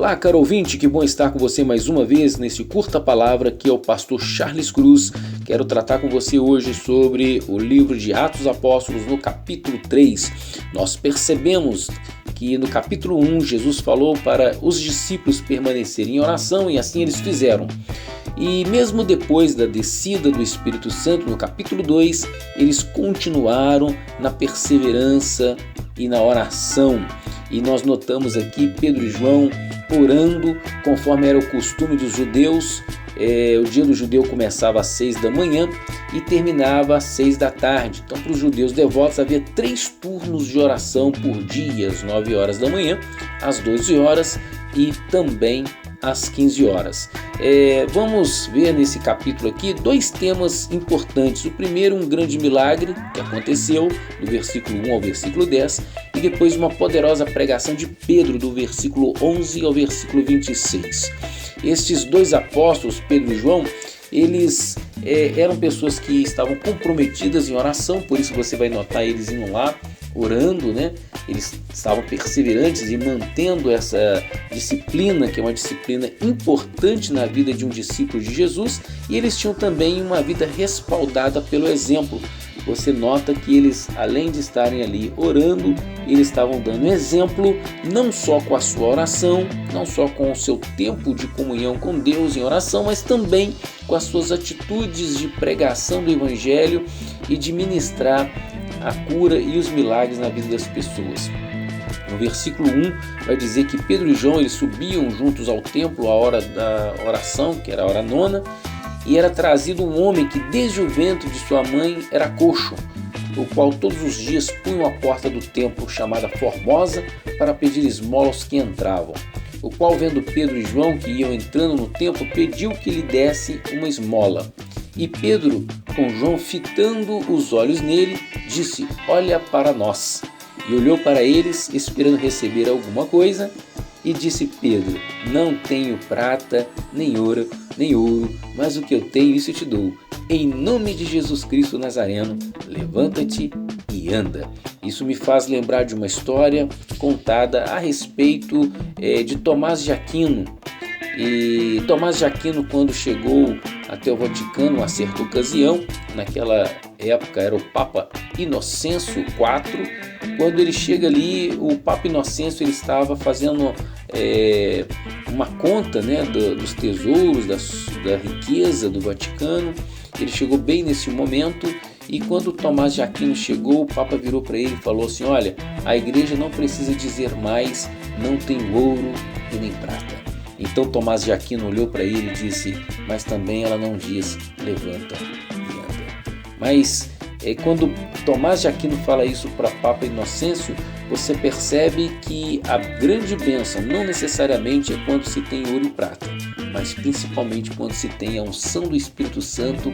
Olá, caro ouvinte, que bom estar com você mais uma vez nesse curta palavra que é o pastor Charles Cruz. Quero tratar com você hoje sobre o livro de Atos Apóstolos no capítulo 3. Nós percebemos que no capítulo 1 Jesus falou para os discípulos permanecerem em oração e assim eles fizeram. E mesmo depois da descida do Espírito Santo no capítulo 2, eles continuaram na perseverança e na oração. E nós notamos aqui Pedro e João orando conforme era o costume dos judeus. O dia do judeu começava às 6 da manhã e terminava às 6 da tarde. Então, para os judeus devotos havia 3 turnos de oração por dia, às 9 horas da manhã, às 12 horas e também às 15 horas. Vamos ver nesse capítulo aqui 2 temas importantes. O primeiro, um grande milagre que aconteceu, do versículo 1 ao versículo 10, e depois uma poderosa pregação de Pedro, do versículo 11 ao versículo 26. Estes 2 apóstolos, Pedro e João, eles eram pessoas que estavam comprometidas em oração, por isso você vai notar eles indo lá orando, né? Eles estavam perseverantes e mantendo essa disciplina, que é uma disciplina importante na vida de um discípulo de Jesus, e eles tinham também uma vida respaldada pelo exemplo. Você nota que eles, além de estarem ali orando, eles estavam dando exemplo, não só com a sua oração, não só com o seu tempo de comunhão com Deus em oração, mas também com as suas atitudes de pregação do Evangelho e de ministrar a cura e os milagres na vida das pessoas. No versículo 1 vai dizer que Pedro e João eles subiam juntos ao templo à hora da oração, que era a hora nona, e era trazido um homem que desde o ventre de sua mãe era coxo, o qual todos os dias punham à porta do templo chamada Formosa para pedir esmola aos que entravam. O qual, vendo Pedro e João que iam entrando no templo, pediu que lhe desse uma esmola. E Pedro, com João fitando os olhos nele, disse: "Olha para nós." E olhou para eles, esperando receber alguma coisa, e disse Pedro: "Não tenho prata, nem ouro, mas o que eu tenho, isso te dou. Em nome de Jesus Cristo Nazareno, levanta-te e anda." Isso me faz lembrar de uma história contada a respeito de Tomás de Aquino. E Tomás de Aquino, quando chegou até o Vaticano, uma certa ocasião, naquela época era o Papa Inocêncio IV, quando ele chega ali, o Papa Inocêncio ele estava fazendo uma conta, né, dos tesouros, da riqueza do Vaticano. Ele chegou bem nesse momento e quando Tomás de Aquino chegou, o Papa virou para ele e falou assim: "Olha, a igreja não precisa dizer mais, não tem ouro e nem prata." Então Tomás de Aquino olhou para ele e disse: "Mas também ela não diz, levanta e anda." Mas quando Tomás de Aquino fala isso para Papa Inocêncio, você percebe que a grande bênção não necessariamente é quando se tem ouro e prata, mas principalmente quando se tem a unção do Espírito Santo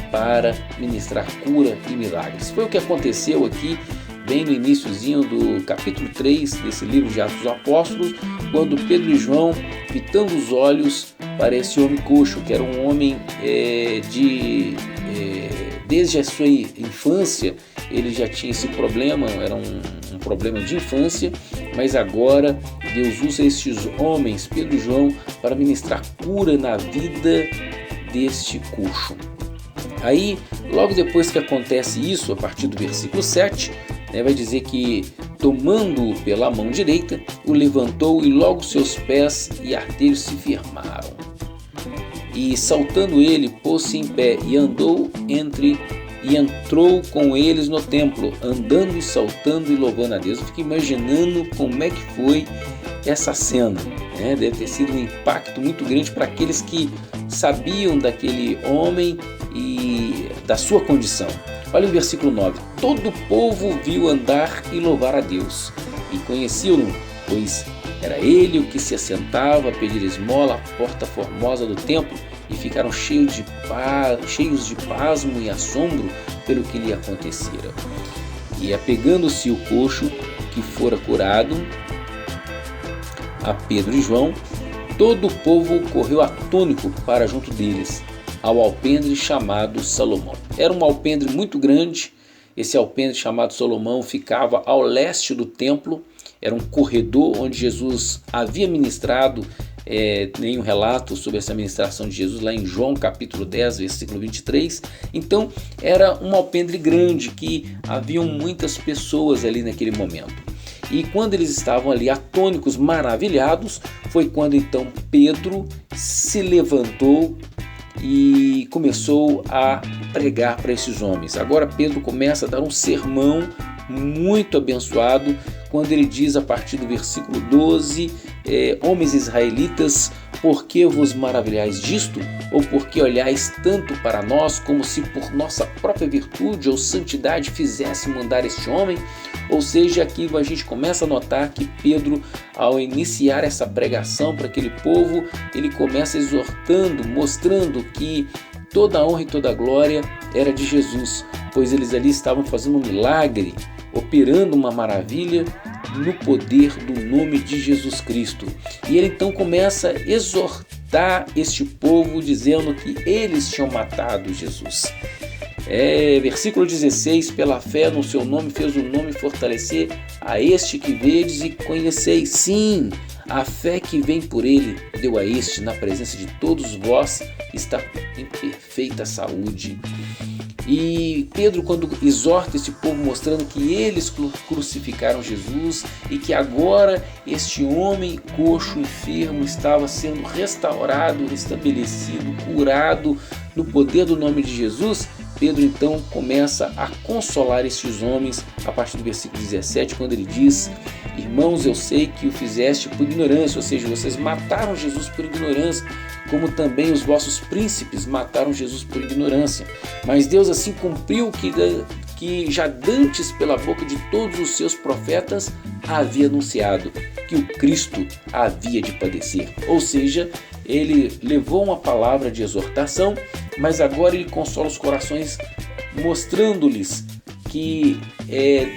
para ministrar cura e milagres. Foi o que aconteceu aqui bem no iniciozinho do capítulo 3 desse livro de Atos dos Apóstolos, quando Pedro e João, fitando os olhos para esse homem coxo, que era um homem desde a sua infância, ele já tinha esse problema, era um problema de infância, mas agora Deus usa estes homens, Pedro e João, para ministrar cura na vida deste coxo. Aí, logo depois que acontece isso, a partir do versículo 7, vai dizer que, tomando-o pela mão direita, o levantou e logo seus pés e artelhos se firmaram. E saltando ele, pôs-se em pé e entrou com eles no templo, andando e saltando e louvando a Deus. Eu fico imaginando como é que foi essa cena. Deve ter sido um impacto muito grande para aqueles que sabiam daquele homem e da sua condição. Olha o versículo 9. Todo o povo viu andar e louvar a Deus, e conheciam-no, pois era ele o que se assentava a pedir esmola à porta formosa do templo, e ficaram cheios de pasmo e assombro pelo que lhe acontecera. E apegando-se o coxo que fora curado a Pedro e João, todo o povo correu atônito para junto deles, ao alpendre chamado Salomão. Era um alpendre muito grande, Esse alpendre chamado Salomão ficava ao leste do templo, era um corredor onde Jesus havia ministrado. Nenhum relato sobre essa ministração de Jesus lá em João capítulo 10, versículo 23. Então era um alpendre grande que haviam muitas pessoas ali naquele momento. E quando eles estavam ali atônicos, maravilhados, foi quando então Pedro se levantou e começou a pregar para esses homens. Agora Pedro começa a dar um sermão muito abençoado, quando ele diz a partir do versículo 12, homens israelitas, por que vos maravilhais disto? Ou por que olhais tanto para nós, como se por nossa própria virtude ou santidade fizéssemos andar este homem? Ou seja, aqui a gente começa a notar que Pedro, ao iniciar essa pregação para aquele povo, ele começa exortando, mostrando que toda a honra e toda a glória era de Jesus, pois eles ali estavam fazendo um milagre, operando uma maravilha no poder do nome de Jesus Cristo. E ele então começa a exortar este povo, dizendo que eles tinham matado Jesus. Versículo 16, pela fé no seu nome fez o nome fortalecer a este que vedes e conheceis. Sim, a fé que vem por ele deu a este, na presença de todos vós, está em perfeita saúde. E Pedro, quando exorta esse povo, mostrando que eles crucificaram Jesus e que agora este homem coxo, enfermo, estava sendo restaurado, restabelecido, curado no poder do nome de Jesus, Pedro então começa a consolar estes homens a partir do versículo 17, quando ele diz: irmãos, eu sei que o fizeste por ignorância, ou seja, vocês mataram Jesus por ignorância, como também os vossos príncipes mataram Jesus por ignorância. Mas Deus assim cumpriu que já dantes pela boca de todos os seus profetas havia anunciado, que o Cristo havia de padecer. Ou seja, ele levou uma palavra de exortação, mas agora ele consola os corações, mostrando-lhes que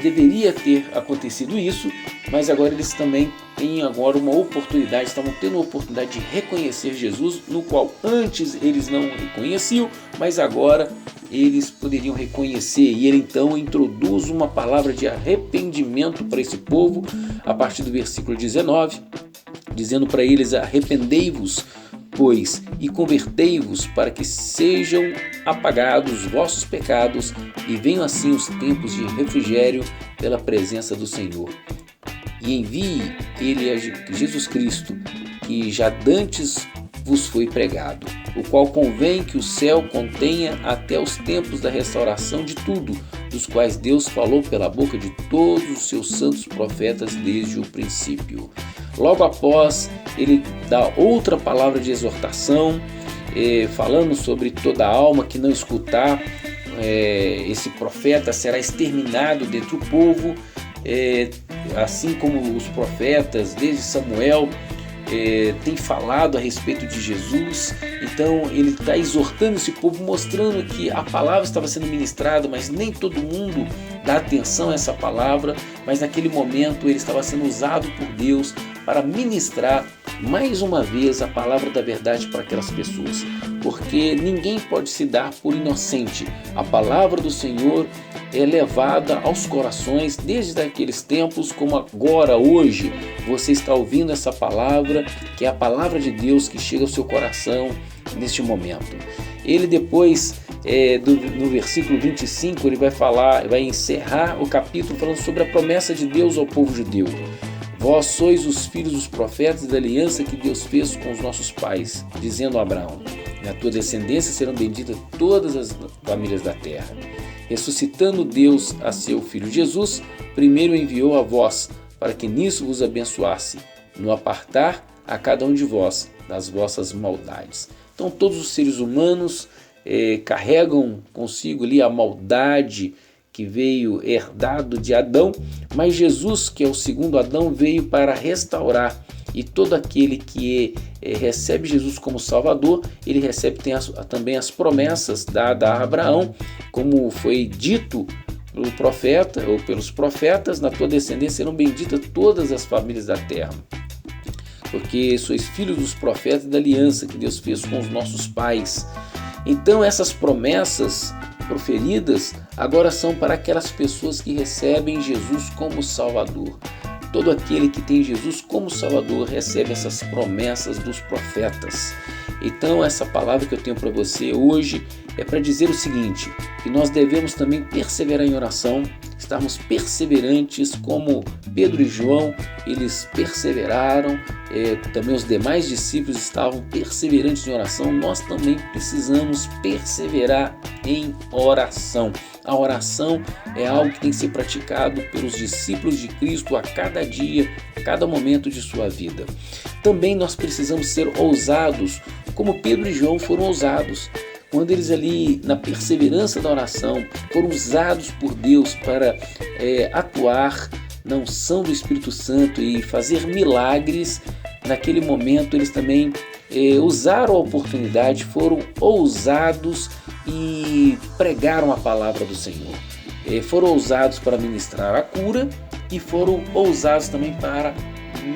deveria ter acontecido isso, mas agora eles também têm agora uma oportunidade, estavam tendo a oportunidade de reconhecer Jesus, no qual antes eles não reconheciam, mas agora eles poderiam reconhecer. E ele então introduz uma palavra de arrependimento para esse povo, a partir do versículo 19, dizendo para eles: arrependei-vos, pois, e convertei-vos, para que sejam apagados os vossos pecados e venham assim os tempos de refrigério pela presença do Senhor. E envie ele a Jesus Cristo, que já dantes vos foi pregado, o qual convém que o céu contenha até os tempos da restauração de tudo, dos quais Deus falou pela boca de todos os seus santos profetas desde o princípio. Logo após, ele dá outra palavra de exortação, falando sobre toda alma que não escutar esse profeta será exterminado dentre o povo, assim como os profetas desde Samuel têm falado a respeito de Jesus. Então ele está exortando esse povo, mostrando que a palavra estava sendo ministrada, mas nem todo mundo dá atenção a essa palavra, mas naquele momento ele estava sendo usado por Deus para ministrar mais uma vez a palavra da verdade para aquelas pessoas, porque ninguém pode se dar por inocente. A palavra do Senhor é levada aos corações desde aqueles tempos, como agora, hoje, você está ouvindo essa palavra, que é a palavra de Deus que chega ao seu coração neste momento. Ele depois, no versículo 25, ele vai encerrar o capítulo falando sobre a promessa de Deus ao povo judeu. Vós sois os filhos dos profetas da aliança que Deus fez com os nossos pais, dizendo a Abraão: na tua descendência serão benditas todas as famílias da terra. Ressuscitando Deus a seu Filho Jesus, primeiro enviou a vós, para que nisso vos abençoasse, no apartar a cada um de vós das vossas maldades. Então todos os seres humanos carregam consigo ali a maldade que veio herdado de Adão, mas Jesus, que é o segundo Adão, veio para restaurar. E todo aquele que recebe Jesus como Salvador, ele recebe também as promessas dadas a Abraão, como foi dito pelo profeta ou pelos profetas: na tua descendência serão benditas todas as famílias da terra, porque sois filhos dos profetas da aliança que Deus fez com os nossos pais. Então essas promessas proferidas agora são para aquelas pessoas que recebem Jesus como Salvador. Todo aquele que tem Jesus como Salvador recebe essas promessas dos profetas. Então essa palavra que eu tenho para você hoje é para dizer o seguinte, que nós devemos também perseverar em oração, estarmos perseverantes como Pedro e João, eles perseveraram, também os demais discípulos estavam perseverantes em oração, nós também precisamos perseverar em oração. A oração é algo que tem que ser praticado pelos discípulos de Cristo a cada dia, a cada momento de sua vida. Também nós precisamos ser ousados, como Pedro e João foram ousados. Quando eles ali, na perseverança da oração, foram usados por Deus para atuar na unção do Espírito Santo e fazer milagres, naquele momento eles também usaram a oportunidade, foram ousados e pregaram a palavra do Senhor. Foram ousados para ministrar a cura e foram ousados também para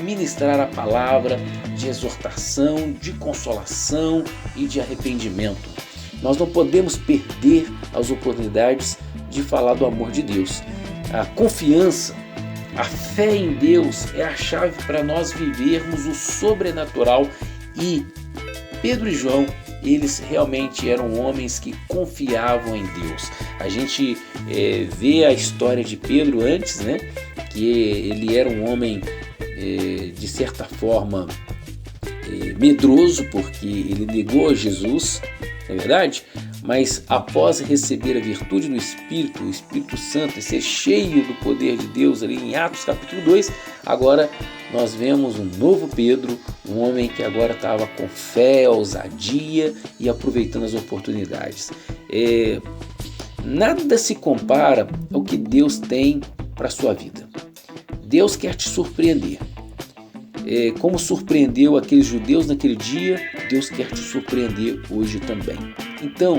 ministrar a palavra de exortação, de consolação e de arrependimento. Nós não podemos perder as oportunidades de falar do amor de Deus. A confiança, a fé em Deus é a chave para nós vivermos o sobrenatural e Pedro e João, eles realmente eram homens que confiavam em Deus. A gente vê a história de Pedro antes, né? Que ele era um homem de certa forma medroso, porque ele negou a Jesus, não é verdade? Mas após receber a virtude do Espírito, o Espírito Santo, e ser cheio do poder de Deus ali em Atos capítulo 2, agora nós vemos um novo Pedro, um homem que agora estava com fé, ousadia e aproveitando as oportunidades. Nada se compara ao que Deus tem para a sua vida. Deus quer te surpreender. Como surpreendeu aqueles judeus naquele dia, Deus quer te surpreender hoje também. Então,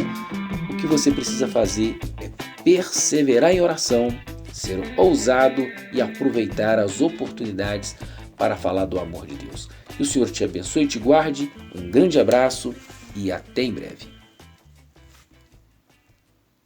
o que você precisa fazer é perseverar em oração, ser ousado e aproveitar as oportunidades para falar do amor de Deus. Que o Senhor te abençoe e te guarde. Um grande abraço e até em breve.